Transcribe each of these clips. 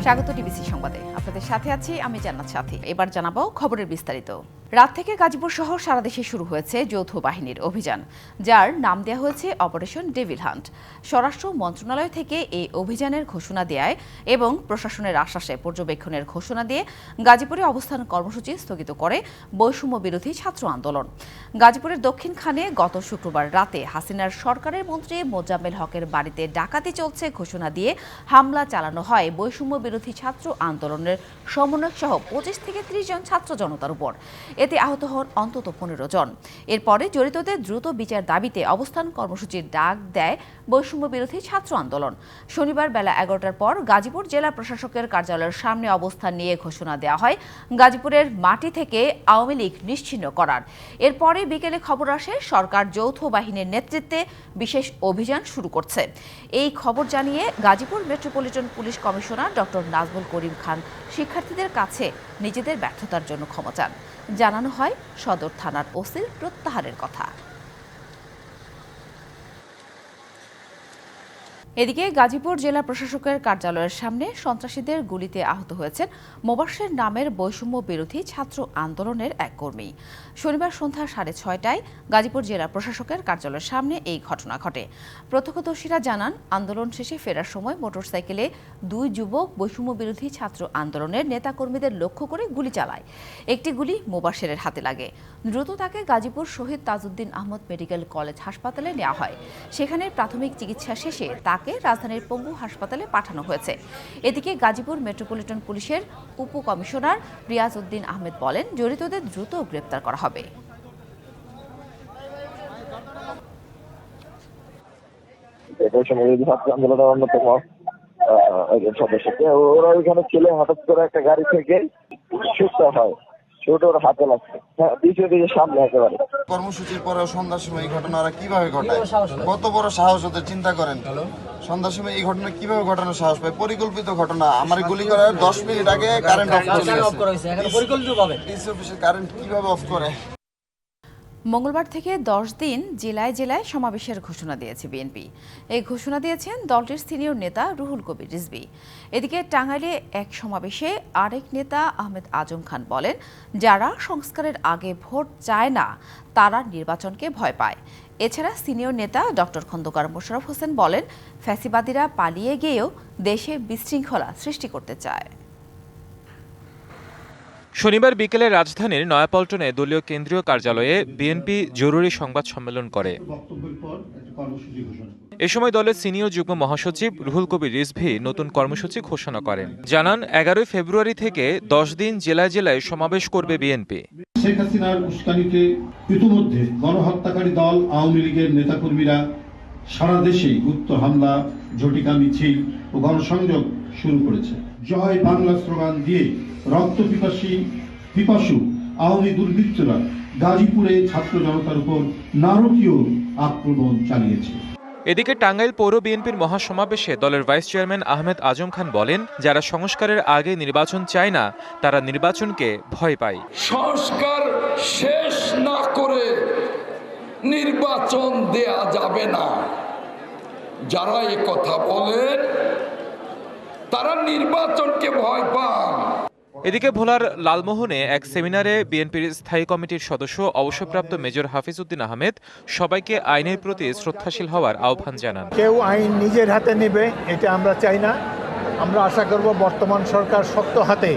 স্বাগত ডিবিসি সংবাদে। আপনাদের সাথে আছি আমি জান্নাত সাথী। এবার জানাবো খবরের বিস্তারিত। রাত থেকে গাজীপুর সহ সারা দেশে শুরু হয়েছে যৌথ বাহিনীর অভিযান, যার নাম দেওয়া হয়েছে অপারেশন ডেভিল হান্ট। স্বরাষ্ট্র মন্ত্রণালয় থেকে এই অভিযানের ঘোষণা দেয় এবং প্রশাসনের আশ্বাসে পর্যবেক্ষণের ঘোষণা দিয়ে গাজীপুরে অবস্থান কর্মসূচি স্থগিত করে বৈষম্য বিরোধী ছাত্র আন্দোলন। গাজীপুরের দক্ষিণখানে গত শুক্রবার রাতে হাসিনার সরকারের মন্ত্রী মোজাম্মেল হকের বাড়িতে ডাকাতি চলছে ঘোষণা দিয়ে হামলা চালানো হয় বৈষম্য বিরোধী ছাত্র আন্দোলনের সমন্বয়ক সহ 25 থেকে 30 জন ছাত্র জনতার উপর। এতে আহত হন অন্তত 15 জন। এরপরে জড়িতদের দ্রুত বিচার দাবিতে অবস্থান কর্মসূচির ডাক দেয় বৈষম্য বিরোধী ছাত্র আন্দোলন। শনিবার বেলা 11টার পর গাজীপুর জেলা প্রশাসকের কার্যালয়ের সামনে অবস্থান নিয়ে ঘোষণা দেওয়া হয় গাজীপুরের মাটি থেকে আওয়ামী লীগ নিশ্চিহ্ন করার। এরপরে বিকেলে খবর আসে সরকার যৌথ বাহিনীর নেতৃত্বে বিশেষ অভিযান শুরু করছে। এই খবর জানিয়ে Gazipur metropolitan police commissioner doctor Nazmul Karim Khan শিক্ষার্থীদের কাছে নিজেদের ব্যর্থতার জন্য ক্ষমা চান। জানানো হয় সদর থানার ওসির প্রত্যাহারের কথা। এদিকে গাজীপুর জেলা প্রশাসকের কার্যালয়ের সামনে সন্ত্রাসীদের গুলিতে আহত হয়েছেন মোবাশ্বের নামের বৈষম্য বিরোধী ছাত্র আন্দোলনের এক কর্মী। শনিবার সন্ধ্যা 6:30টায় গাজীপুর জেলা প্রশাসকের কার্যালয়ের সামনে এই ঘটনা ঘটে। প্রত্যক্ষদর্শীরা জানান, আন্দোলন শেষে ফেরার সময় মোটরসাইকেলে 2 যুবক বৈষম্য বিরোধী ছাত্র আন্দোলনের নেতাকর্মীদের লক্ষ্য করে গুলি চালায়। একটি গুলি মোবাশ্বেরের হাতে লাগে। দ্রুত তাকে গাজীপুর শহীদ তাজউদ্দিন আহমদ মেডিকেল কলেজ হাসপাতালে নেওয়া হয়। সেখানে প্রাথমিক চিকিৎসা শেষে তাকে রাজধানীর পঙ্গু হাসপাতালে পাঠানো হয়েছে। এদিকে গাজীপুর মেট্রোপলিটন পুলিশের উপকমিশনার রিয়াজ উদ্দিন আহমেদ বলেন, জড়িতদের দ্রুত গ্রেপ্তার করা হবে। আন্দোলনের অন্যতম একজন সদস্যকে ওরা ওইখানে ছেলে হঠাৎ করে একটা গাড়ি থেকে ছুটতে হয়, ওর হাতে লাগছে, দ্বিতীয় দিকে সামনে একেবারে। কর্মসূচির পরে সন্ধ্যার সময় এই ঘটনা ওরা কিভাবে ঘটায়? কত বড় সাহস ওদের, চিন্তা করেন। সন্ধ্যার সময় এই ঘটনা কিভাবে ঘটানোর সাহস পায়? পরিকল্পিত ঘটনা। আমার গুলি করার 10 মিনিট আগে কারেন্ট অফ করে দিয়েছে। অফিসের কারেন্ট কিভাবে অফ করে? মঙ্গলবার থেকে 10 দিন জেলায় জেলায় সমাবেশের ঘোষণা দিয়েছে বিএনপি। এই ঘোষণা দিয়েছেন দলটির সিনিয়র নেতা রুহুল কবির রিজভী। এদিকে টাঙ্গাইলে এক সমাবেশে আরেক নেতা আহমেদ আজম খান বলেন, যারা সংস্কারের আগে ভোট চায় না তারা নির্বাচনকে ভয় পায়। এছাড়া সিনিয়র নেতা ডক্টর খন্দকার মোশাররফ হোসেন বলেন, ফ্যাসিবাদীরা পালিয়ে গিয়েও দেশে বিশৃঙ্খলা সৃষ্টি করতে চায়। শনিবার বিকেলে রাজধানীর নয়াপল্টনে দলীয় কেন্দ্রীয় কার্যালয়ে বিএনপি জরুরি সংবাদ সম্মেলন করে। এ সময় দলের সিনিয়র যুগ্ম মহাসচিব রুহুল কবির রিজভী নতুন কর্মসূচি ঘোষণা করেন। জানান, 11 ফেব্রুয়ারি থেকে 10 দিন জেলায় জেলায় সমাবেশ করবে বিএনপি। শেখ হাসিনার উস্কানিতে ইতিমধ্যে গণহত্যাকারী দল আওয়ামী লীগের নেতাকর্মীরা সারা দেশে গুপ্ত হামলা, ঝটিকা মিছিল ও গণসংযোগ শুরু করেছে। জয় বাংলা স্লোগান দিয়ে রক্ত পিপাসু আওয়ামী দুর্বৃত্তরা গাজীপুরে ছাত্র জনতার উপর নারকীয় আক্রমণ চালিয়েছে। এদিকে টাঙ্গাইল পৌর বিএনপির মহাসমাবেশে দলের ভাইস চেয়ারম্যান আহমেদ আজম খান বলেন, যারা সংস্কারের আগে নির্বাচন চায় না তারা নির্বাচনকে ভয় পায়। সংস্কার শেষ না করে নির্বাচন দেয়া যাবে না। যারা এ কথা বলেন তারা নির্বাচনকে ভয় পান। এদিকে ভোলার লালমোহনে এক সেমিনারে বিএনপির স্থায়ী কমিটির সদস্য অবসরপ্রাপ্ত মেজর হাফিজ উদ্দিন আহমেদ সবাইকে আইনের প্রতি শ্রদ্ধাশীল হওয়ার আহ্বান জানান। কেউ আইন নিজের হাতে নেবে এটা আমরা চাই না। আমরা আশা করব বর্তমান সরকার শক্ত হাতে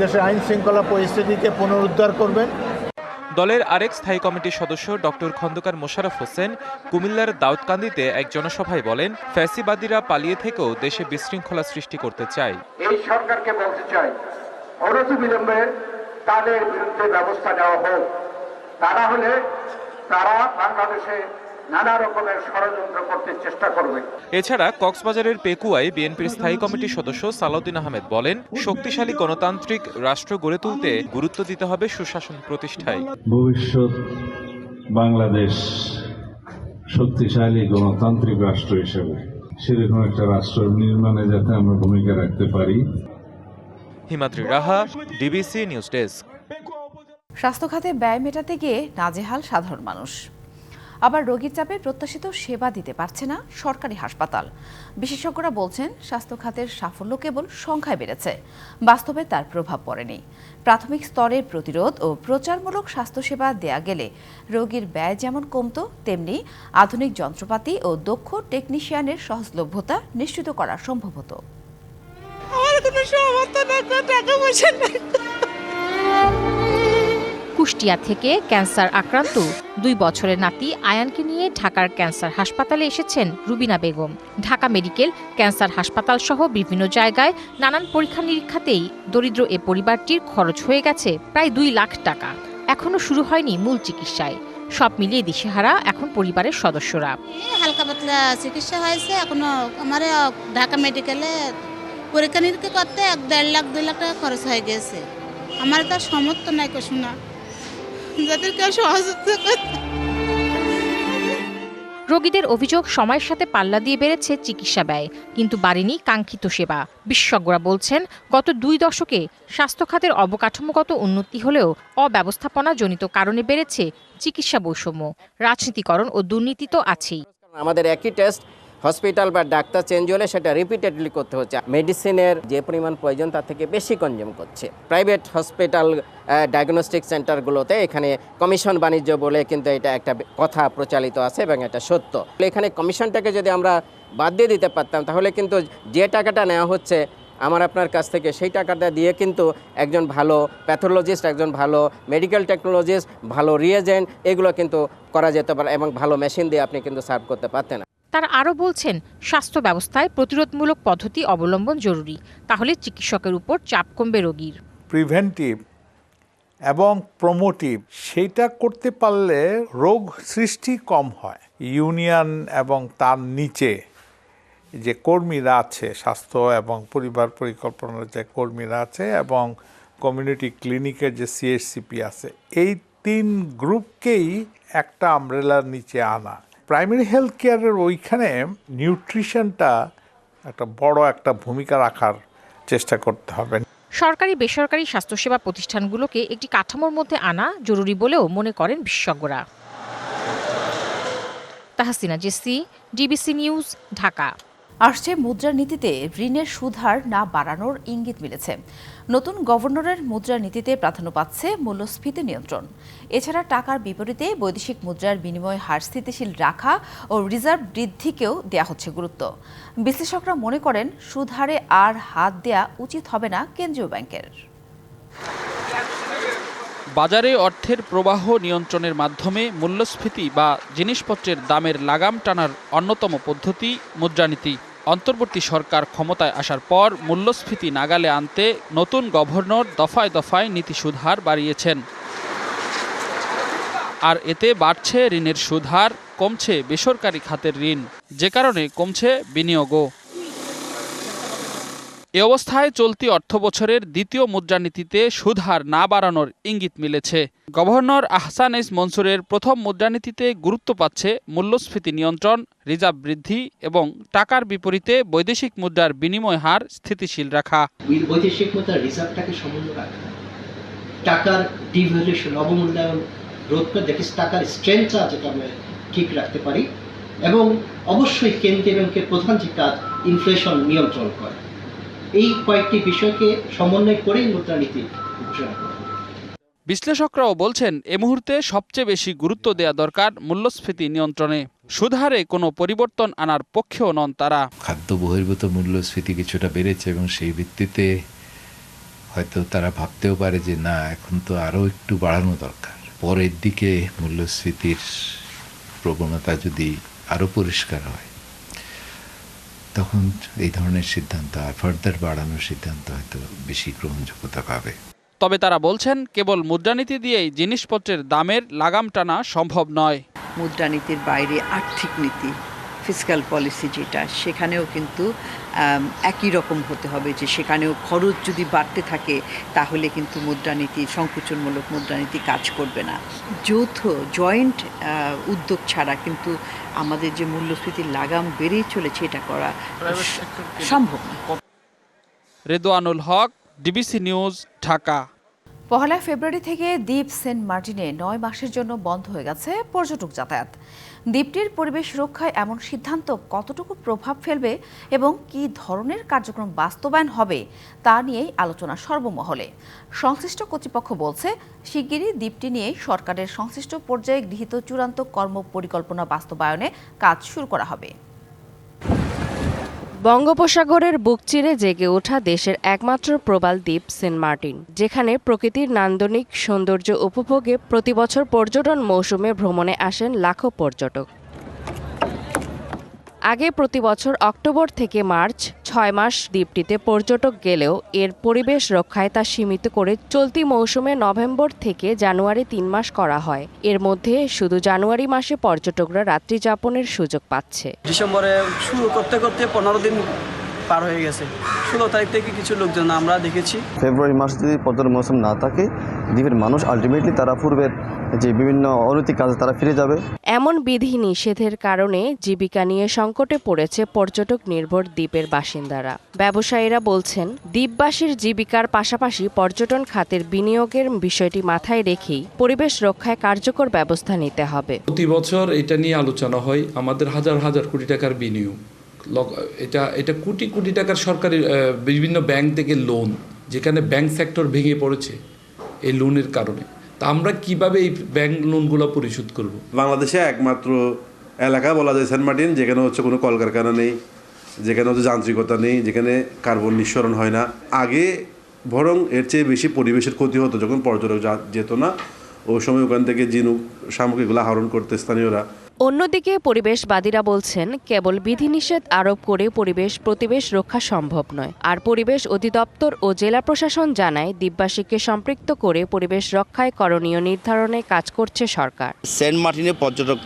দেশের আইন শৃঙ্খলা পরিস্থিতিকে পুনরুদ্ধার করবেন। দলের আরেক স্থায়ী কমিটির সদস্য ডক্টর খন্দকার মোশাররফ হোসেন কুমিল্লার দাউদকান্দিতে এক জনসভায় বলেন, ফ্যাসিবাদীরা পালিয়ে থেকেও দেশে বিশৃঙ্খলা সৃষ্টি করতে চায়। এই সরকারকে বলতে চাই, অনতিবিলম্বে তাদের বিরুদ্ধে ব্যবস্থা নেওয়া হোক। তারা হলে তারা বাংলাদেশে নানা রকমের ষড়যন্ত্র করতে চেষ্টা করবে। এছাড়া কক্সবাজারের পেকুয়ায় বিএনপির স্থায়ী কমিটির সদস্য সালাউদ্দিন আহমেদ বলেন, শক্তিশালী গণতান্ত্রিক রাষ্ট্র গড়ে তুলতে গুরুত্ব দিতে হবে সুশাসন প্রতিষ্ঠায়। ভবিষ্যৎ বাংলাদেশ শক্তিশালী গণতান্ত্রিক রাষ্ট্র হিসেবে সেরকম একটা রাষ্ট্র নির্মাণে যাতে আমরা ভূমিকা রাখতে পারি। হিমাদ্রি রাহা, ডিবিসি নিউজ ডেস্ক। স্বাস্থ্য খাতে ব্যয় মেটাতে গিয়ে নাজেহাল সাধারণ মানুষ। আবার রোগীর চাপে প্রত্যাশিত সেবা দিতে পারছে না সরকারি হাসপাতাল। বিশেষজ্ঞরা বলছেন স্বাস্থ্য খাতের সাফল্য কেবল সংখ্যায় বেড়েছে, বাস্তবে তার প্রভাব পড়েনি। প্রাথমিক স্তরে প্রতিরোধ ও প্রচারমূলক স্বাস্থ্যসেবা দেয়া গেলে রোগীর ব্যয় যেমন কমতো, তেমনি আধুনিক যন্ত্রপাতি ও দক্ষ টেকনিশিয়ানের সহজলভ্যতা নিশ্চিত করা সম্ভব হতো। কুষ্টিয়া থেকে ক্যান্সার আক্রান্ত 2 বছরের নাতি আয়ানকে নিয়ে ঢাকার ক্যান্সার হাসপাতালে এসেছেন রুবিনা বেগম। ঢাকা মেডিকেল, ক্যান্সার হাসপাতাল সহ বিভিন্ন জায়গায় নানান পরীক্ষা নিরীক্ষাতেই দরিদ্র এ পরিবারটির খরচ হয়ে গেছে প্রায় 2 লাখ টাকা। এখনো শুরু হয়নি মূল চিকিৎসায়। সব মিলিয়ে দিশেহারা এখন পরিবারের সদস্যরা। হালকা পাতলা চিকিৎসা হয়েছে, এখনো আমার ঢাকা মেডিকেলে পরীক্ষা নিরীক্ষা করতে 1.5 লাখ 2 লাখ টাকা খরচ হয়ে গেছে। আমার তার সামর্থ্য নাই শোনা, যাদেরকে সহযোগিতা করতে। রোগীদের অভিযোগ সময়ের সাথে পাল্লা দিয়ে বেড়েছে চিকিৎসা ব্যয়, কিন্তু বাড়েনি কাঙ্ক্ষিত সেবা। বিশেষজ্ঞরা বলছেন গত 2 দশকে স্বাস্থ্য খাতের অবকাঠামোগত উন্নতি হলেও অব্যবস্থাপনাজনিত কারণে বেড়েছে চিকিৎসা বৈষম্য, রাজনীতিকরণ ও দুর্নীতি তো আছেই। আমাদের একই টেস্ট হসপিটাল বা ডাক্তার চেঞ্জ হলে সেটা রিপিটেডলি করতে হচ্ছে। মেডিসিনের যে পরিমাণ প্রয়োজন তার থেকে বেশি কনজিউম করছে। প্রাইভেট হসপিটাল ডায়াগনস্টিক সেন্টারগুলোতে এখানে কমিশন বাণিজ্য বলে কিন্তু এটা একটা কথা প্রচলিত আছে এবং এটা সত্য। এখানে কমিশনটাকে যদি আমরা বাদ দিয়ে দিতে পারতাম তাহলে কিন্তু যে টাকাটা নেওয়া হচ্ছে আমার আপনার কাছ থেকে, সেই টাকাটা দিয়ে কিন্তু একজন ভালো প্যাথোলজিস্ট, একজন ভালো মেডিকেল টেকনোলজিস্ট, ভালো রিয়েজেন্ট এগুলো কিন্তু করা যেতে পারে এবং ভালো মেশিন দিয়ে আপনি কিন্তু সার্ভ করতে পারতেন। তারা আরও বলছেন স্বাস্থ্য ব্যবস্থায় প্রতিরোধমূলক পদ্ধতি অবলম্বন জরুরি, তাহলে চিকিৎসকের উপর চাপ কমবে রোগীর। প্রিভেন্টিভ এবং প্রমোটিভ সেইটা করতে পারলে রোগ সৃষ্টি কম হয়। ইউনিয়ন এবং তার নিচে যে কর্মীরা আছে, স্বাস্থ্য এবং পরিবার পরিকল্পনার যে কর্মীরা আছে এবং কমিউনিটি ক্লিনিকের যে সিএইচসিপি আছে, এই 3 গ্রুপকেই একটা আমব্রেলার নিচে আনা। প্রাইমারি হেলথ কেয়ারের ওইখানে নিউট্রিশনটা একটা বড় একটা ভূমিকা রাখার চেষ্টা করতে হবে। সরকারি বেসরকারি স্বাস্থ্যসেবা প্রতিষ্ঠানগুলোকে একটি কাঠামোর মধ্যে আনা জরুরি বলেও মনে করেন বিশেষজ্ঞরা। Tahsina Jessy, DBC news, Dhaka. আসছে মুদ্রানীতিতে ঋণের সুদহার না বাড়ানোর ইঙ্গিত মিলেছে। নতুন গভর্নরের মুদ্রানীতিতে প্রাধান্য পাচ্ছে মূল্যস্ফীতি নিয়ন্ত্রণ। এছাড়া টাকার বিপরীতে বৈদেশিক মুদ্রার বিনিময় হার স্থিতিশীল রাখা ও রিজার্ভ বৃদ্ধিকেও দেয়া হচ্ছে গুরুত্ব। বিশ্লেষকরা মনে করেন সুদহারে আর হাত দেয়া উচিত হবে না কেন্দ্রীয় ব্যাংকের। বাজারে অর্থের প্রবাহ নিয়ন্ত্রণের মাধ্যমে মূল্যস্ফীতি বা জিনিসপত্রের দামের লাগাম টানার অন্যতম পদ্ধতি মুদ্রানীতি। অন্তর্বর্তী সরকার ক্ষমতায় আসার পর মূল্যস্ফীতি নাগালে আনতে নতুন গভর্নর দফায় দফায় নীতি সুদহার বাড়িয়েছেন। আর এতে বাড়ছে ঋণের সুদহার, কমছে বেসরকারি খাতের ঋণ, যে কারণে কমছে বিনিয়োগও। এ অবস্থায় চলতি অর্থবছরের দ্বিতীয় মুদ্রানীতিতে সুদহার না বাড়ানোর ইঙ্গিত মিলেছে। গভর্নর আহসান এস মনসুরের প্রথম মুদ্রানীতিতে গুরুত্ব পাচ্ছে মূল্যস্ফীতি নিয়ন্ত্রণ, রিজার্ভ বৃদ্ধি এবং টাকার বিপরীতে বৈদেশিক মুদ্রার বিনিময় হার স্থিতিশীল রাখা। বৈদেশিক মুদ্রার রিজার্ভটাকে সমুন্নত রাখা, টাকার ডিভ্যালুয়েশন অবমূল্যায়ন রোধ করে দেখি টাকার স্ট্রেংথটা যেটা আমরা ঠিক রাখতে পারি, এবং অবশ্যই কেন্দ্রীয় ব্যাংকের প্রধান যে কাজ ইনফ্লেশন নিয়ন্ত্রণ করা। এই কয়েকটি বিষয়কে সমন্বয় করেই মুদ্রানীতি ঘোষণা করা। বিশ্লেষকরাও বলছেন এ মুহূর্তে সবচেয়ে বেশি গুরুত্ব দেওয়া দরকার মূল্যস্ফীতি নিয়ন্ত্রণে। সুদহারে কোনো পরিবর্তন আনার পক্ষেও নন তারা। খাদ্য বহির্ভূত মূল্যস্ফীতি কিছুটা বেড়েছে এবং সেই ভিত্তিতে হয়তো তারা ভাবতেও পারে যে না, এখন তো আরও একটু বাড়ানো দরকার। পরের দিকে মূল্যস্ফীতির প্রবণতা যদি আরও পরিষ্কার হয় তখন এই ধরনের সিদ্ধান্ত আর ফার্দার বাড়ানোর সিদ্ধান্ত হয়তো বেশি গ্রহণযোগ্যতা পাবে। তবে তারা বলছেন কেবল মুদ্রানীতি দিয়েই জিনিসপত্রের দামের লাগাম টানা সম্ভব নয়। মুদ্রানীতির বাইরে আর্থিক নীতি, ফিসক্যাল পলিসি যেটা, সেখানেও কিন্তু একই রকম হতে হবে, যে সেখানেও খরচ যদি বাড়তে থাকে তাহলে কিন্তু মুদ্রানীতি, সংকুচনমূলক মুদ্রানীতি কাজ করবে না। যৌথ জয়েন্ট উদ্যোগ ছাড়া কিন্তু আমাদের যে মূল্যস্ফীতির লাগাম বেড়েই চলেছে এটা করা সম্ভব না। রেদওয়ানুল হক, ডিবিসি নিউজ, ঢাকা। পহেলা ফেব্রুয়ারি থেকে দ্বীপ সেন্ট মার্টিনে 9 মাসের জন্য বন্ধ হয়ে গেছে পর্যটক যাতায়াত। দ্বীপটির পরিবেশ রক্ষায় এমন সিদ্ধান্ত কতটুকু প্রভাব ফেলবে এবং কী ধরনের কার্যক্রম বাস্তবায়ন হবে তা নিয়েই আলোচনা সর্বমহলে। সংশ্লিষ্ট কর্তৃপক্ষ বলছে, শিগগিরই দ্বীপটি নিয়ে সরকারের সংশ্লিষ্ট পর্যায়ে গৃহীত চূড়ান্ত কর্মপরিকল্পনা বাস্তবায়নে কাজ শুরু করা হবে। বঙ্গোপসাগরের বুক চিরে জেগে ওঠা দেশের একমাত্র প্রবাল দ্বীপ সেন্ট মার্টিন, যেখানে প্রকৃতির নান্দনিক সৌন্দর্য উপভোগে প্রতিবছর পর্যটন মৌসুমে ভ্রমণে আসেন লাখো পর্যটক। আগে প্রতি বছর অক্টোবর থেকে মার্চ 6 মাস দ্বীপটিতে পর্যটক গেলেও এর পরিবেশ রক্ষায় তা সীমিত করে চলতি মৌসুমে নভেম্বর থেকে জানুয়ারি 3 মাস করা হয়। এর মধ্যে শুধু জানুয়ারি মাসে পর্যটকরা রাত্রি যাপনের সুযোগ পাচ্ছে। ডিসেম্বরে শুরু করতে করতে 15 দিন পার হয়ে গেছে। 16 তারিখ থেকে কিছু লোকজন আমরা দেখেছি। ফেব্রুয়ারি মাস যদি পর্যটন মৌসুম না থাকে, দ্বীপের মানুষ আলটিমেটলি তারা পূর্বের যে বিভিন্ন অনৈতিক কাজে তারা ফিরে যাবে। এমন বিধি নিষেধের কারণে জীবিকা নিয়ে সংকটে পড়েছে পর্যটক নির্ভর দ্বীপের বাসিন্দারা। ব্যবসায়ীরা বলছেন, দ্বীপবাসীর জীবিকার পাশাপাশি পর্যটন খাতের বিনিয়োগের বিষয়টি মাথায় রেখেই পরিবেশ রক্ষায় কার্যকর ব্যবস্থা নিতে হবে। প্রতি বছর এটা নিয়ে আলোচনা হয়। আমাদের হাজার হাজার কোটি টাকার বিনিয়োগ, এটা কোটি কোটি টাকার সরকারি বিভিন্ন ব্যাংক থেকে লোন, যেখানে ব্যাংক সেক্টর ভেঙে পড়েছে এই লোনের কারণে। তা আমরা কিভাবে এই ব্যাংক লোনগুলো পরিশোধ করব? বাংলাদেশে একমাত্র এলাকা বলা যায় সেন্ট মার্টিন, যেখানে হচ্ছে কোনো কলকারখানা নেই, যেখানে হচ্ছে যান্ত্রিকতা নেই, যেখানে কার্বন নিঃসরণ হয় না। আগে বরং এর চেয়ে বেশি পরিবেশের ক্ষতি হতো যখন পর্যটক যেত না, ওই সময় ওখান থেকে জিনুক সামগ্রীগুলো আহরণ করতে স্থানীয়রা। অন্যদিকে পরিবেশবাদীরা বলছেন, কেবল বিধিনিষেধ আরোপ করে পরিবেশ রক্ষা সম্ভব নয়। আর পরিবেশ অধিদপ্তর ও জেলা প্রশাসন জানায়, দ্বীপবাসীকে সম্পৃক্ত করে পরিবেশ রক্ষায় করণীয় নির্ধারণে কাজ করছে সরকার। সেন্ট মার্টিনে পর্যটক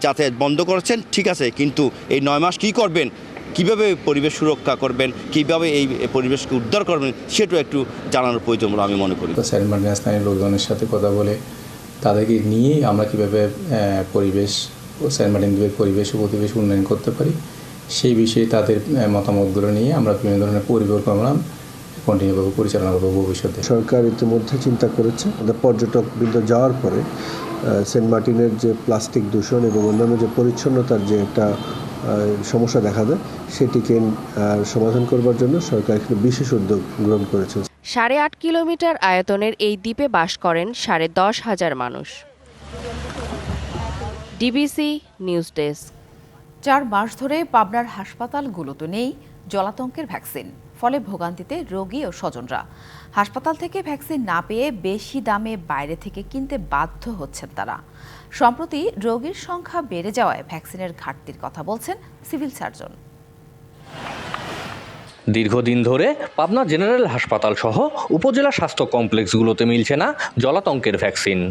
যাতায়াত বন্ধ করেছেন, ঠিক আছে, কিন্তু এই 9 মাস কী করবেন, কিভাবে পরিবেশ সুরক্ষা করবেন, কিভাবে এই পরিবেশকে উদ্ধার করবেন, সেটাও একটু জানানোর প্রয়োজন বলে আমি মনে করি। সেন্ট মার্টিনের স্থানীয় লোকজনের সাথে কথা বলে তাদেরকে নিয়েই আমরা কীভাবে পরিবেশ ও সেন্ট মার্টিন দ্বীপের পরিবেশ ও প্রতিবেশ উন্নয়ন করতে পারি, সেই বিষয়ে তাদের মতামতগুলো নিয়ে আমরা বিভিন্ন ধরনের পরিকল্পনা কন্টিনিউভাবে পরিচালনা করব ভবিষ্যতে। সরকার ইতিমধ্যে চিন্তা করেছে পর্যটকবৃন্দ যাওয়ার পরে সেন্ট মার্টিনের যে প্লাস্টিক দূষণ এবং অন্যান্য যে পরিচ্ছন্নতার যে একটা সমস্যা দেখা দেয়, সেটিকে সমাধান করবার জন্য সরকার এখানে বিশেষ উদ্যোগ গ্রহণ করেছে। 8.5 কিলোমিটার আয়তনের এই দ্বীপে বাস করেন 10,500 মানুষ। DBC news desk. 4 মাস ধরে পাবনার হাসপাতালগুলোতে নেই জলাতঙ্কের ভ্যাকসিন, ফলে ভোগান্তিতে রোগী ও স্বজনরা। হাসপাতাল থেকে ভ্যাকসিন না পেয়ে বেশি দামে বাইরে থেকে কিনতে বাধ্য হচ্ছেন তারা। সম্প্রতি রোগীর সংখ্যা বেড়ে যাওয়ায় ভ্যাকসিনের ঘাটতির কথা বলছেন সিভিল সার্জন। দীর্ঘদিন ধরে পাবনা জেনারেল হাসপাতাল সহ উপজেলা স্বাস্থ্য কমপ্লেক্সগুলোতে মিলছে না জলাতঙ্কের ভ্যাকসিন।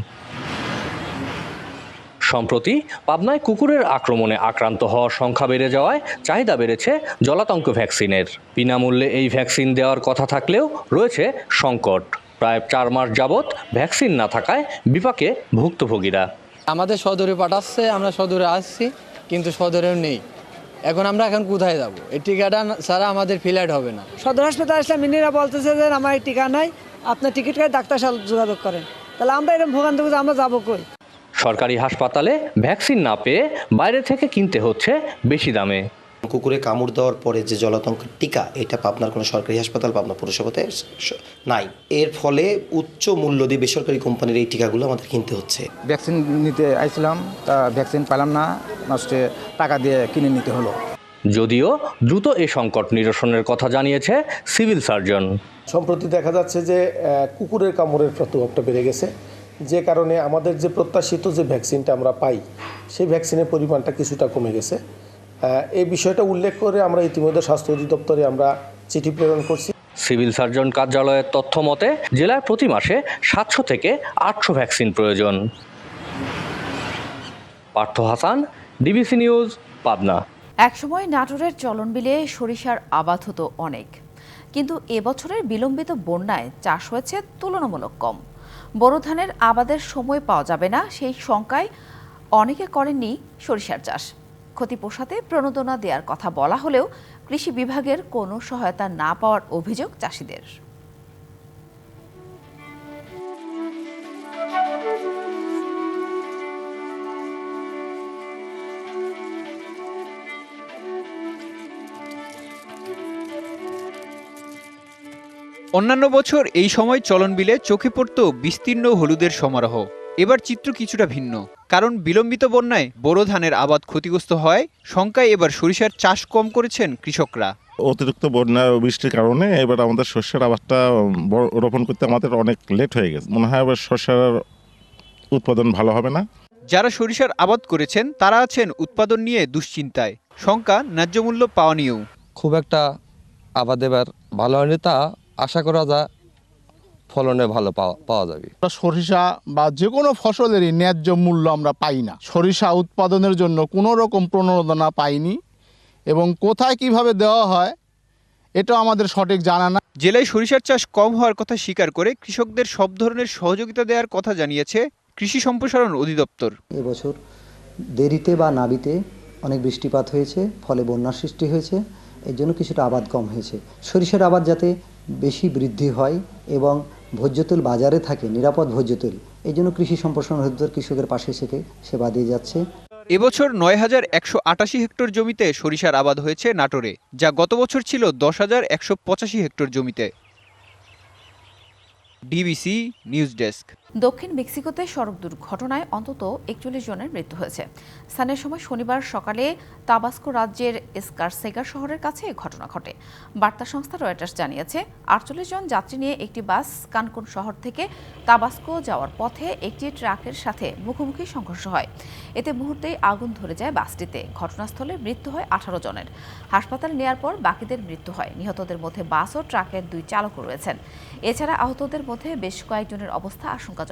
সম্প্রতি পাবনায় কুকুরের আক্রমণে আক্রান্ত হওয়ার সংখ্যা বেড়ে যাওয়ায় চাহিদা বেড়েছে জলাতঙ্ক ভ্যাকসিনের। বিনামূল্যে এই ভ্যাকসিন দেওয়ার কথা থাকলেও রয়েছে সংকট। প্রায় 4 মাস যাবৎ ভ্যাকসিন না থাকায় বিপাকে ভুক্তভোগীরা। আমাদের সদরে পাঠাচ্ছে, আমরা সদরে আসছি, কিন্তু সদরেও নেই। আমরা কোথায় যাব? এই টিকাটা ছাড়া আমাদের ফ্লাইট হবে না। সদর হাসপাতাল আসলে মিনিরা বলতেছে যে আমার টিকা নাই, আপনার টিকিট করে ডাক্তার সাথে যোগাযোগ করেন। তাহলে আমরা এরকম ভোগান্তি আমরা যাবো কই? সরকারি হাসপাতালে ভ্যাকসিন না পেয়ে বাইরে থেকে কিনতে হচ্ছে বেশি দামে। কুকুরে কামড় দেওয়ার পরে যে জলাতঙ্কের টিকা, এটা পাবনার কোনো সরকারি হাসপাতাল পাবনা পৌরসভাতে নাই। এর ফলে উচ্চ মূল্য দিয়ে বেসরকারি কোম্পানির এই টিকাগুলো আমাদের কিনতে হচ্ছে। ভ্যাকসিন নিতে আইছিলাম, তা ভ্যাকসিন পেলাম না, নষ্টে টাকা দিয়ে কিনে নিতে হলো। যদিও দ্রুত এই সংকট নিরসনের কথা জানিয়েছে সিভিল সার্জন। সম্প্রতি দেখা যাচ্ছে যে কুকুরের কামড়ের প্রভাবটা বেড়ে গেছে, যে কারণে আমাদের যে প্রত্যাশিত যে ভ্যাকসিনটা আমরা পাই, সেই ভ্যাকসিনের পরিমাণটা কিছুটা কমে গেছে। এই বিষয়টা উল্লেখ করে আমরা ইতিমধ্যে স্বাস্থ্য অধিদপ্তরে আমরা চিঠি প্রেরণ করছি। সিভিল সার্জন কার্যালয়ের তথ্য মতে জেলায় প্রতি মাসে 700 থেকে 800 ভ্যাকসিন প্রয়োজন। Partha Hasan, DBC news, Pabna. একসময় নাটোরের চলনবিলে সরিষার আবাদ হতো অনেক, কিন্তু এবছরের বিলম্বিত বন্যায় চাষ হয়েছে তুলনামূলক কম। বোরো ধানের আবাদের সময় পাওয়া যাবে না, সেই শঙ্কায় অনেকে করেননি সরিষার চাষ। ক্ষতি পোষাতে প্রণোদনা দেওয়ার কথা বলা হলেও কৃষি বিভাগের কোনো সহায়তা না পাওয়ার অভিযোগ চাষিদের। অন্যান্য বছর এই সময় চলন বিলে চোখে পড়ত বিস্তীর্ণ হলুদের সমারোহ। এবার চিত্র কিছুটা ভিন্ন, কারণ বিলম্বিত বন্যায় বোরো ধানের আবাদ ক্ষতিগ্রস্ত হয় শঙ্কায় এবার সরিষার চাষ কম করেছেন কৃষকরা। অতিরিক্ত বন্যা ও বৃষ্টির কারণে এবার আমাদের শস্যের আবাদটা রোপণ করতে আমাদের অনেক লেট হয়ে গেছে। মনে হয় এবার শস্যের উৎপাদন ভালো হবে না। যারা সরিষার আবাদ করেছেন তারা আছেন উৎপাদন নিয়ে দুশ্চিন্তায়, শঙ্কা ন্যায্য মূল্য পাওয়া নিয়েও। খুব একটা আবাদ এবার ভালো হয়নি, তা আশা করা যায় ফলনে ভালো পাওয়া যাবে। সরিষা বা যে কোনো ফসলেরই ন্যায্য মূল্য আমরা পাই না। সরিষা উৎপাদনের জন্য কোনো রকম প্রণোদনা পাইনি এবং কোথায় কিভাবে দেওয়া হয় এটা আমাদের সঠিক জানা না। জেলায় সরিষার চাষ কম হওয়ার কথা স্বীকার করে কৃষকদের সব ধরনের সহযোগিতা দেওয়ার কথা জানিয়েছে কৃষি সম্প্রসারণ অধিদপ্তর। এবছর দেরিতে বা নাবিতে অনেক বৃষ্টিপাত হয়েছে, ফলে বন্যার সৃষ্টি হয়েছে, এর জন্য কিছুটা আবাদ কম হয়েছে। সরিষার আবাদ যাতে বেশি বৃদ্ধি হয় এবং ভোজ্য তেল বাজারে থাকে, নিরাপদ ভোজ্য তেল, এই জন্য কৃষি সম্প্রসারণ অধিদপ্তর কৃষকের পাশে থেকে সেবা দিয়ে যাচ্ছে। এবছর ৯,১৮৮ হেক্টর জমিতে সরিষার আবাদ হয়েছে নাটোরে, যা গত বছর ছিল ১০,১৮৫ হেক্টর জমিতে। DBC news desk. দক্ষিণ মেক্সিকোতে সড়ক দুর্ঘটনায় অন্তত ৪১ জনের মৃত্যু হয়েছে। স্থানীয় সময় শনিবার সকালে তাবাস্কো রাজ্যের এসকারসেগা শহরের কাছে ঘটনা ঘটে। বার্তা সংস্থা রয়টার্স জানিয়েছে ৪৮ জন যাত্রী নিয়ে একটি বাস কানকুন শহর থেকে তাবাস্কো যাওয়ার পথে একটি ট্রাকের সাথে মুখোমুখি সংঘর্ষ হয়। এতে মুহূর্তেই আগুন ধরে যায় বাসটিতে। ঘটনাস্থলে মৃত্যু হয় ১৮ জনের। হাসপাতালে নেয়ার পর বাকিদের মৃত্যু হয়। নিহতদের মধ্যে বাস ও ট্রাকের ২ চালকও রয়েছেন। এছাড়া আহতদের মধ্যে বেশ কয়েকজনের অবস্থা আশঙ্কাজনক।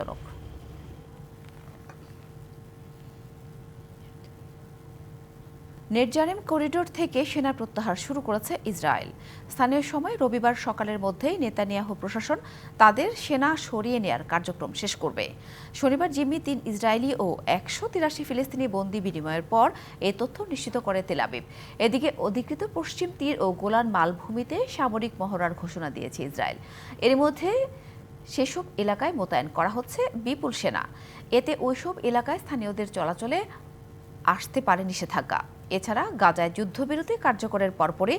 নেটজারিম করিডোর থেকে সেনা প্রত্যাহার শুরু করেছে ইসরায়েল। স্থানীয় সময় রবিবার সকালের মধ্যেই নেতানিয়াহু প্রশাসন তাদের সেনা সরিয়ে নেয়ার কার্যক্রম শেষ করবে। শনিবার জিম্মি ৩ ইসরায়েলি ও ১৮৩ ফিলিস্তিনি বন্দী বিনিময়ের পর এই তথ্য নিশ্চিত করে তেল আবিব। এদিকে অধিকৃত পশ্চিম তীর ও গোলান মালভূমিতে সামরিক মহড়ার ঘোষণা দিয়েছে ইসরায়েল। এর মধ্যে সেসব এলাকায় মোতায়েন করা হচ্ছে বিপুল সেনা। এতে ওইসব এলাকায় স্থানীয়দের চলাচলে আসতে পারে নিষেধাজ্ঞা। এছাড়া গাজায় যুদ্ধবিরতি কার্যকরের পরপরই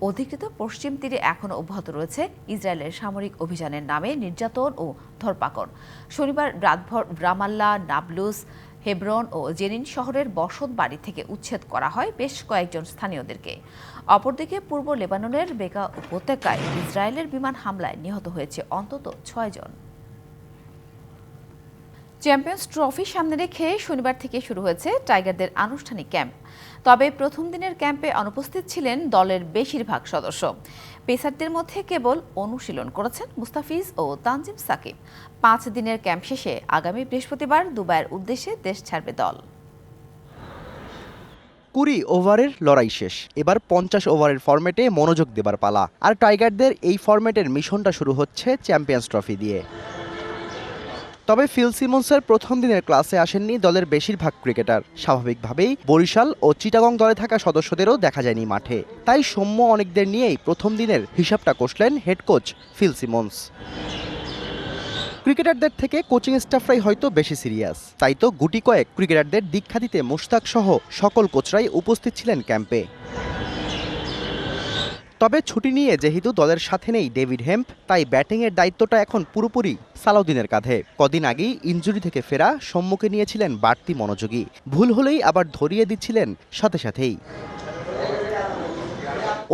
অধিকৃত পশ্চিম তীরে এখনও অব্যাহত রয়েছে ইসরায়েলের সামরিক অভিযানের নামে নির্যাতন ও ধরপাকড়। শনিবার রাতভর রামাল্লা, নাবলুস, হেব্রন ও জেনিন শহরের বসত বাড়ি থেকে উচ্ছেদ করা হয় বেশ কয়েকজন স্থানীয়দেরকে। অপরদিকে পূর্ব লেবাননের বেকা উপত্যকায় ইসরায়েলের বিমান হামলায় নিহত হয়েছে অন্তত ৬ জন। চ্যাম্পিয়ন্স ট্রফি সামনে রেখে শনিবার থেকে শুরু হয়েছে টাইগারদের আনুষ্ঠানিক ক্যাম্প। তবে প্রথম দিনের ক্যাম্পে অনুপস্থিত ছিলেন দলের বেশিরভাগ সদস্য। পেসারদের মধ্যে কেবল অনুশীলন করেছেন মুস্তাফিজ ও তানজিম সাকিব। ৫ দিনের ক্যাম্প শেষে আগামী বৃহস্পতিবার দুবাইয়ের উদ্দেশ্যে দেশ ছাড়বে দল। ২০ ওভারের লড়াই শেষ, এবার ৫০ ওভারের ফরম্যাটে মনোযোগ দেবার পালা। আর টাইগারদের এই ফরম্যাটের মিশনটা শুরু হচ্ছে চ্যাম্পিয়ন্স ট্রফি দিয়ে। তবে ফিল সিমন্সের প্রথম দিনের ক্লাসে আসেননি দলের বেশিরভাগ ক্রিকেটার। স্বাভাবিকভাবেই বরিশাল ও চিটাগং দলে থাকা সদস্যদেরও দেখা যায়নি মাঠে। তাই সৌম্য অনেকদের নিয়েই প্রথম দিনের হিসাবটা কষলেন হেড কোচ ফিল সিমন্স। ক্রিকেটারদের থেকে কোচিং স্টাফরাই হয়তো বেশি সিরিয়াস, তাই তো গুটি কয়েক ক্রিকেটারদের দীক্ষা দিতে মুশতাক সহ সকল কোচরাই উপস্থিত ছিলেন ক্যাম্পে। তবে ছুটি নিয়ে যেহেতু দলের সাথে নেই ডেভিড হেম্প, তাই ব্যাটিংয়ের দায়িত্বটা এখন পুরোপুরি সালাউদ্দিনের কাঁধে। কদিন আগেই ইনজুরি থেকে ফেরা সৌম্যকে নিয়েছিলেন বাড়তি মনোযোগী। ভুল হলেই আবার ধরিয়ে দিচ্ছিলেন সাথে সাথেই।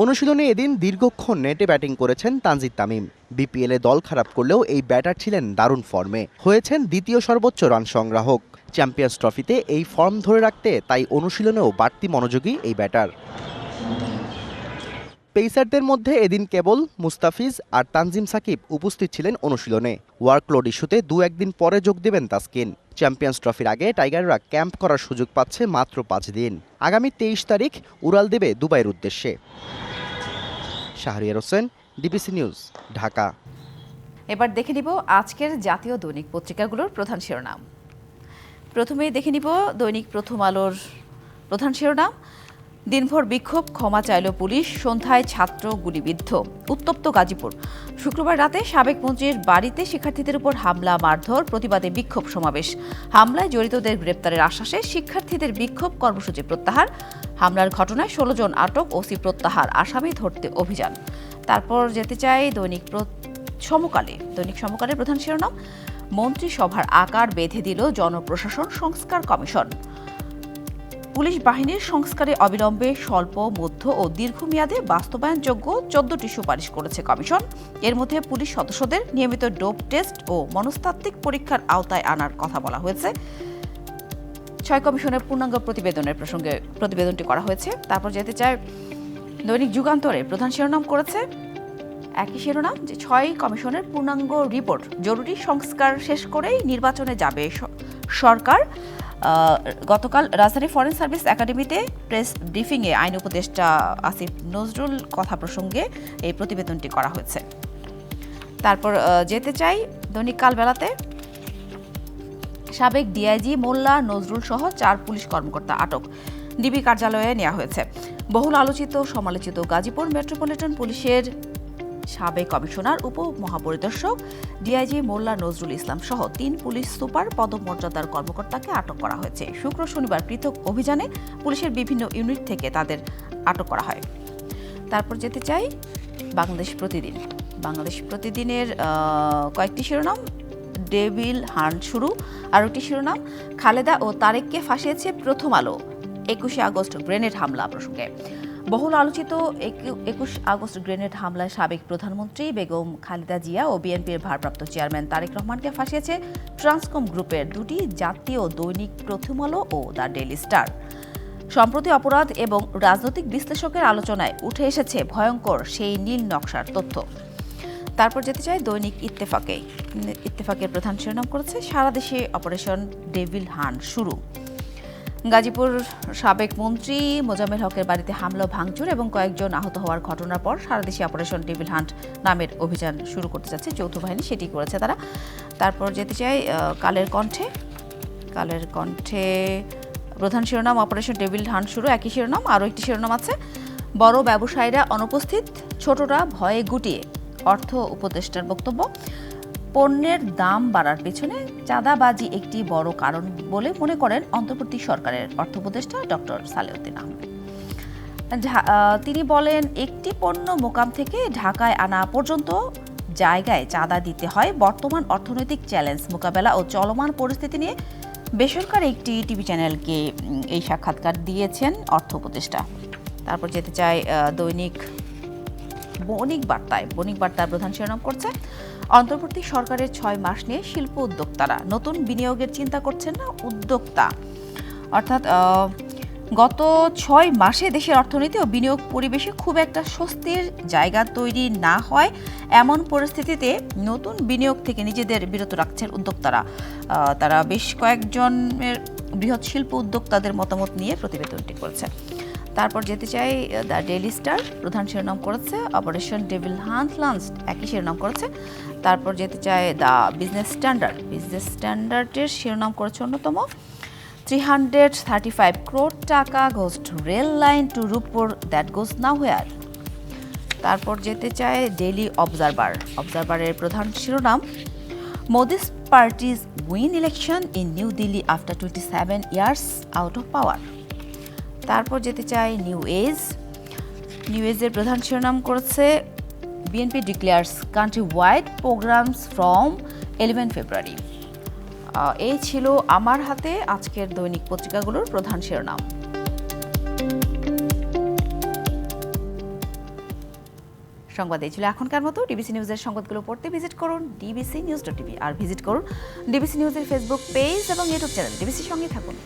অনুশীলনে এদিন দীর্ঘক্ষণ নেটে ব্যাটিং করেছেন তানজিদ তামিম। বিপিএলে দল খারাপ করলেও এই ব্যাটার ছিলেন দারুণ ফর্মে, হয়েছেন দ্বিতীয় সর্বোচ্চ রান সংগ্রাহক। চ্যাম্পিয়ন্স ট্রফিতে এই ফর্ম ধরে রাখতে তাই অনুশীলনেও বাড়তি মনোযোগী এই ব্যাটার। পেসারদের মধ্যে এদিন কেবল মুস্তাফিজ আর তানজিম সাকিব উপস্থিত ছিলেন অনুশীলনে। ওয়ার্কলোড ইস্যুতে ২-১ দিন পরে যোগ দেবেন তাসকিন। চ্যাম্পিয়ন্স ট্রফির আগে টাইগাররা ক্যাম্প করার সুযোগ পাচ্ছে মাত্র ৫ দিন। আগামী ২৩ তারিখ উড়াল দেবে দুবাইয়ের উদ্দেশ্যে। Shahriar Hossain, DBC news, Dhaka. এবার দেখে নিব আজকের জাতীয় দৈনিক পত্রিকাগুলোর প্রধান শিরোনাম। প্রথমেই দেখে নিব দৈনিক প্রথম আলোর প্রধান শিরোনাম, দিনভর বিক্ষোভ, ক্ষমা চাইল পুলিশ, সন্ধ্যায় ছাত্র গুলিবিদ্ধ, উত্তপ্ত গাজীপুর। শুক্রবার রাতে সাবেক মন্ত্রীর বাড়িতে শিক্ষার্থীদের উপর হামলা, মারধর, প্রতিবাদে বিক্ষোভ সমাবেশ। হামলায় জড়িতদের গ্রেপ্তারের আশ্বাসে শিক্ষার্থীদের বিক্ষোভ কর্মসূচি প্রত্যাহার। হামলার ঘটনায় ১৬ জন আটক, ওসি প্রত্যাহার, আসামি ধরতে অভিযান। তারপর যেতে চাই দৈনিক সমকালে, দৈনিক সমকালের প্রধান শিরোনাম, মন্ত্রিসভার আকার বেঁধে দিল জনপ্রশাসন সংস্কার কমিশন। পুলিশ বাহিনীর সংস্কারে অবিলম্বে স্বল্প, মধ্য ও দীর্ঘমেয়াদে বাস্তবায়নযোগ্য 14টি সুপারিশ করেছে কমিশন। এর মধ্যে পুলিশ সদস্যদের নিয়মিত ডোপ টেস্ট ও মনস্তাত্ত্বিক পরীক্ষার আওতায় আনার কথা বলা হয়েছে। 6 কমিশনের পূর্ণাঙ্গ প্রতিবেদনের প্রসঙ্গে প্রতিবেদনটি করা হয়েছে। তারপর যেতে চাই দৈনিক যুগান্তরের প্রধান শিরোনাম করেছে একই শিরোনাম, যে 6 কমিশনের পূর্ণাঙ্গ রিপোর্ট, জরুরি সংস্কার শেষ করেই নির্বাচনে যাবে সরকার। গতকাল রাজধানী ফরেন সার্ভিস একাডেমিতে প্রেস ব্রিফিংয়ে আইন উপদেষ্টা আসিফ নজরুল কথা প্রসঙ্গে এই প্রতিবেদনটি করা হয়েছে। তারপর যেতে চাই দৈনিক কালবেলাতে, সাবেক ডিআইজি মোল্লা নজরুল সহ 4 পুলিশ কর্মকর্তা আটক, ডিবি কার্যালয়ে নেওয়া হয়েছে। বহুল আলোচিত সমালোচিত গাজীপুর মেট্রোপলিটন পুলিশের সাবেক কমিশনার, উপমহাপরিদর্শক ডিআইজি মোল্লা নজরুল ইসলাম সহ 3 পুলিশ সুপার পদমর্যাদার কর্মকর্তাকে আটক করা হয়েছে। শুক্র শনিবার পৃথক অভিযানে পুলিশের বিভিন্ন ইউনিট থেকে তাদের আটক করা হয়। তারপর যেতে চাই বাংলাদেশ প্রতিদিন। বাংলাদেশ প্রতিদিনের কয়েকটি শিরোনাম, ডেভিল হান্ট শুরু, আর একটি শিরোনাম, খালেদা ও তারেককে ফাঁসিয়েছে প্রথম আলো, 21 আগস্ট গ্রেনেড হামলা প্রসঙ্গে। বহুল আলোচিত 21 আগস্ট গ্রেনেড হামলায় সাবেক প্রধানমন্ত্রী বেগম খালেদা জিয়া ও বিএনপির ভারপ্রাপ্ত চেয়ারম্যান তারেক রহমানকে ফাঁসিয়েছে ট্রান্সকম গ্রুপের 2টি জাতীয় দৈনিক প্রথম আলো ও দ্য ডেইলি স্টার। সম্প্রতি অপরাধ এবং রাজনৈতিক বিশ্লেষকের আলোচনায় উঠে এসেছে ভয়ঙ্কর সেই নীল নকশার তথ্য। তারপর যেতে চাই দৈনিক ইত্তেফাকের প্রধান শিরোনাম করেছে সারা দেশে অপারেশন ডেভিল হান্ট শুরু। গাজীপুর সাবেক মন্ত্রী মোজাম্মেল হকের বাড়িতে হামলা, ভাঙচুর এবং কয়েকজন আহত হওয়ার ঘটনার পর সারা দেশে অপারেশন ডেভিল হান্ট নামের অভিযান শুরু করতে যাচ্ছে যৌথ বাহিনী, সেটি করেছে তারা। তারপর যেতে চাই কালের কণ্ঠে প্রধান শিরোনাম অপারেশন ডেভিল হান্ট শুরু, একই শিরোনাম। আরও একটি শিরোনাম আছে, বড় ব্যবসায়ীরা অনুপস্থিত, ছোটরা ভয়ে গুটিয়ে, অর্থ উপদেষ্টার বক্তব্য। পণ্যের দাম বাড়ার পেছনে চাঁদাবাজি একটি বড় কারণ বলে মনে করেন অন্তর্বর্তী সরকারের অর্থ উপদেষ্টা ডক্টর সালেউদ্দিন আহমেদ। তিনি বলেন, একটি পণ্য মোকাম থেকে ঢাকায় আনা পর্যন্ত জায়গায় চাঁদা দিতে হয়। বর্তমান অর্থনৈতিক চ্যালেঞ্জ মোকাবেলা ও চলমান পরিস্থিতি নিয়ে বেসরকারি একটি টিভি চ্যানেলকে এই সাক্ষাৎকার দিয়েছেন অর্থ উপদেষ্টা। তারপর যেতে চাই দৈনিক বণিক বার্তার প্রধান শিরোনাম করছে অন্তর্বর্তী সরকারের 6 মাস নিয়ে শিল্প উদ্যোক্তারা, নতুন বিনিয়োগের চিন্তা করছেন না উদ্যোক্তা। অর্থাৎ গত 6 মাসে দেশের অর্থনীতি ও বিনিয়োগ পরিবেশে খুব একটা স্বস্তির জায়গা তৈরি না হয়, এমন পরিস্থিতিতে নতুন বিনিয়োগ থেকে নিজেদের বিরত রাখছেন উদ্যোক্তারা। তারা বেশ কয়েকজনের বৃহৎ শিল্প উদ্যোক্তাদের মতামত নিয়ে প্রতিবেদনটি করেছে। তারপর যেতে চাই দ্য ডেইলি স্টার, প্রধান শিরোনাম করেছে অপারেশন ডেভিল হান্ট লঞ্চ, একই শিরোনাম করেছে। তারপর যেতে চাই দ্য বিজনেস স্ট্যান্ডার্ডের শিরোনাম করেছে অন্যতম, 335 crore টাকা ghost rail line to Rooppur that goes nowhere. তারপর যেতে চাই ডেইলি অবজারভারের প্রধান শিরোনাম, Modi's parties win election in new Delhi after 27 years out of power. তারপর যেতে চাই নিউ এজের প্রধান শিরোনাম করেছে BNP declares countrywide programs from 11 February. এই ছিল আমার হাতে আজকের দৈনিক পত্রিকাগুলোর প্রধান শিরোনাম। সংবাদ এই ছিল এখনকার মতো। ডিবিসি নিউজের সংবাদগুলো পড়তে ভিজিট করুন dbcnews.tv আর ভিজিট করুন ডিবিসি নিউজের ফেসবুক পেজ এবং ইউটিউব চ্যানেল। ডিবিসির সঙ্গে থাকুন।